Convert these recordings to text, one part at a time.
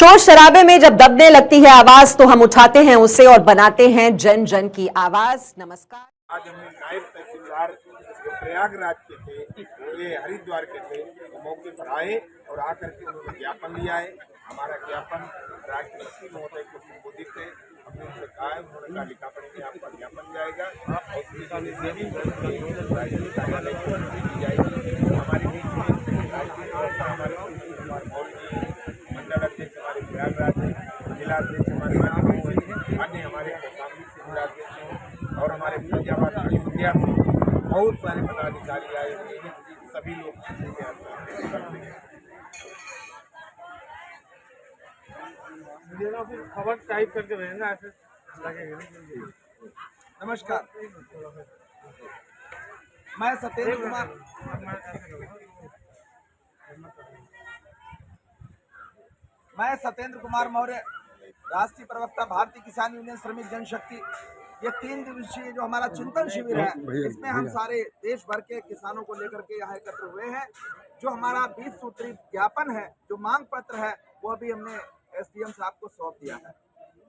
शोर शराबे में जब दबने लगती है आवाज तो हम उठाते हैं उसे और बनाते हैं जन जन की आवाज। नमस्कार। आज हमने नायब तहसीलदार जो प्रयागराज के थे, ये हरिद्वार के थे, वो मौके पर आए और आकर के उन्होंने ज्ञापन लिया है। हमारा ज्ञापन राष्ट्रपति महोदय को संबोधित है। हमने उनसे कहा है, उन्होंने कहा लिखा पढ़ेंगे आपका ज्ञापन जाएगा और उसके कार्यालय को दी जाएगी। हमारे बीच में हमारे सुनील कुमार मौर्य जी, मंडल अध्यक्ष हमारे प्रयागराज है, जिला अध्यक्ष हमारे अन्य हमारे कौशाम्बी से जिलाध्यक्ष हैं और हमारे फैजाबाद इंडिया से बहुत सारे पदाधिकारी आए हुए हैं। सभी लोग खबर टाइप करके भेजना ऐसे लगेगा। नमस्कार, मैं सत्येंद्र कुमार मौर्य, राष्ट्रीय प्रवक्ता भारतीय किसान यूनियन श्रमिक जनशक्ति। ये 3 दिवसीय जो हमारा चिंतन शिविर है, इसमें हम सारे देश भर के किसानों को लेकर के यहाँ एकत्र हुए हैं। जो हमारा 20 सूत्री ज्ञापन है, जो मांग पत्र है, वो अभी हमने एसडीएम साहब को सौंप दिया है।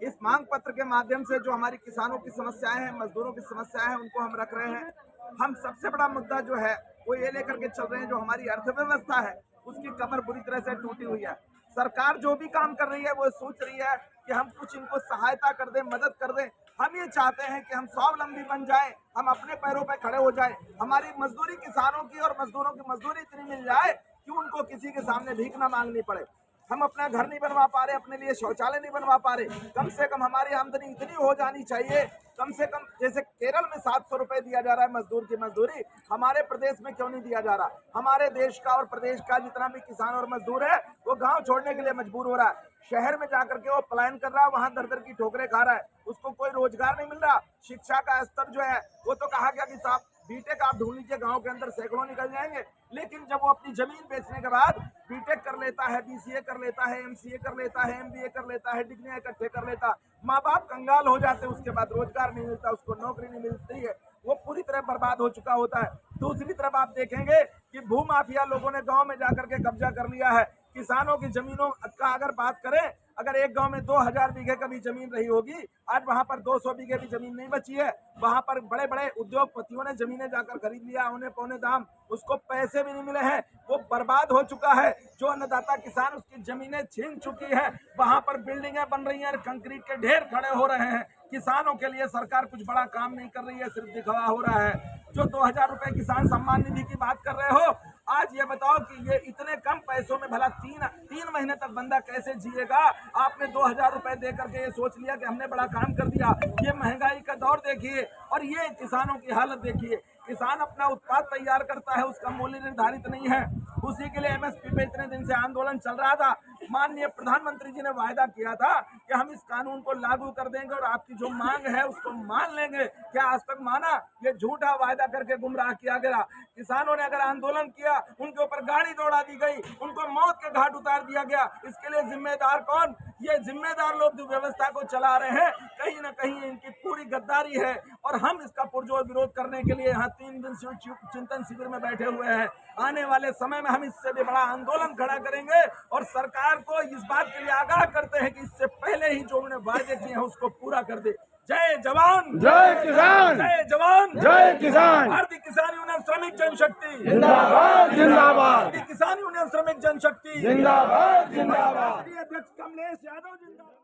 इस मांग पत्र के माध्यम से जो हमारी किसानों की समस्याएं हैं, मजदूरों की समस्याएं हैं, उनको हम रख रहे हैं। हम सबसे बड़ा मुद्दा जो है वो ये लेकर के चल रहे हैं, जो हमारी अर्थव्यवस्था है उसकी कमर बुरी तरह से टूटी हुई है। सरकार जो भी काम कर रही है वो सोच रही है कि हम कुछ इनको सहायता कर दें, मदद कर दें। हम ये चाहते हैं कि हम स्वावलंबी बन जाएं, हम अपने पैरों पर खड़े हो जाएं। हमारी मजदूरी किसानों की और मजदूरों की मजदूरी इतनी मिल जाए कि उनको किसी के सामने भीख ना मांगनी पड़े। हम अपना घर नहीं बनवा पा रहे, अपने लिए शौचालय नहीं बनवा पा रहे, कम से कम हमारी आमदनी इतनी हो जानी चाहिए। कम से कम जैसे केरल में 700 रुपए दिया जा रहा है मजदूर की मजदूरी, हमारे प्रदेश में क्यों नहीं दिया जा रहा। हमारे देश का और प्रदेश का जितना भी किसान और मजदूर है वो गांव छोड़ने के लिए मजबूर हो रहा है। शहर में जाकर के वो पलायन कर रहा है, वहां दर दर की ठोकरें खा रहा है, उसको कोई रोजगार नहीं मिल रहा। शिक्षा का स्तर जो है वो तो कहा गया कि साहब बीटेक आप ढूंढ लीजिए, गांव के अंदर सैकड़ों निकल जाएंगे। लेकिन जब वो अपनी जमीन बेचने के बाद बीटेक कर लेता है, बीसीए कर लेता है, एमसीए कर लेता है, एमबीए कर लेता है, डिग्रियां इकट्ठे कर लेता, माँ बाप कंगाल हो जाते, उसके बाद रोजगार नहीं मिलता, उसको नौकरी नहीं मिलती है, वो पूरी तरह बर्बाद हो चुका होता है। दूसरी तरफ आप देखेंगे कि भूमाफिया लोगों ने गांव में जाकर के कब्जा कर लिया है। किसानों की जमीनों का अगर बात करें, अगर एक गांव में 2000 बीघे का भी जमीन रही होगी, आज वहां पर 200 बीघे भी जमीन नहीं बची है। वहां पर बड़े बड़े उद्योगपतियों ने जमीनें जाकर खरीद लिया, औने पौने दाम, उसको पैसे भी नहीं मिले हैं, वो बर्बाद हो चुका है। जो अन्नदाता किसान उसकी जमीनें छीन चुकी है, वहां पर बिल्डिंगें बन रही हैं, कंक्रीट के ढेर खड़े हो रहे हैं। किसानों के लिए सरकार कुछ बड़ा काम नहीं कर रही है, सिर्फ दिखावा हो रहा है। जो 2000 रुपए किसान सम्मान निधि की बात कर रहे हो, आज ये बताओ कि ये इतने कम पैसों में भला तीन महीने तक बंदा कैसे जिएगा। आपने 2000 रुपए दे करके ये सोच लिया कि हमने बड़ा काम कर दिया। ये महंगाई का दौर देखिए और ये किसानों की हालत देखिए। किसान अपना उत्पाद तैयार करता है, उसका मूल्य निर्धारित नहीं है, उसी के लिए एमएसपी पे इतने दिन से आंदोलन चल रहा था। माननीय प्रधानमंत्री जी ने वायदा किया था कि हम इस कानून को लागू कर देंगे और आपकी जो मांग है उसको मान लेंगे। क्या आज तक माना? ये झूठा वायदा करके गुमराह किया गया। किसानों ने अगर आंदोलन किया, उनके ऊपर गाड़ी दौड़ा दी गई, उनको मौत के घाट उतार दिया गया। इसके लिए जिम्मेदार कौन? ये जिम्मेदार लोग जो व्यवस्था को चला रहे हैं, कहीं ना कहीं इनकी पूरी गद्दारी है। और हम इसका पुरजोर विरोध करने के लिए यहाँ 3 दिन से चिंतन शिविर में बैठे हुए हैं। आने वाले समय में हम इससे भी बड़ा आंदोलन खड़ा करेंगे और सरकार को इस बात के लिए आगाह करते हैं कि इससे पहले ही जो उन्होंने वायदे किए हैं उसको पूरा कर दे। जय जवान, जय किसान, जय जवान, जय किसान। भारतीय किसान यूनियन श्रमिक जनशक्ति जिंदाबाद, जिंदाबाद। भारतीय किसान यूनियन श्रमिक जनशक्ति जिंदाबाद, जिंदाबाद। अध्यक्ष कमलेश यादव जिंदाबाद।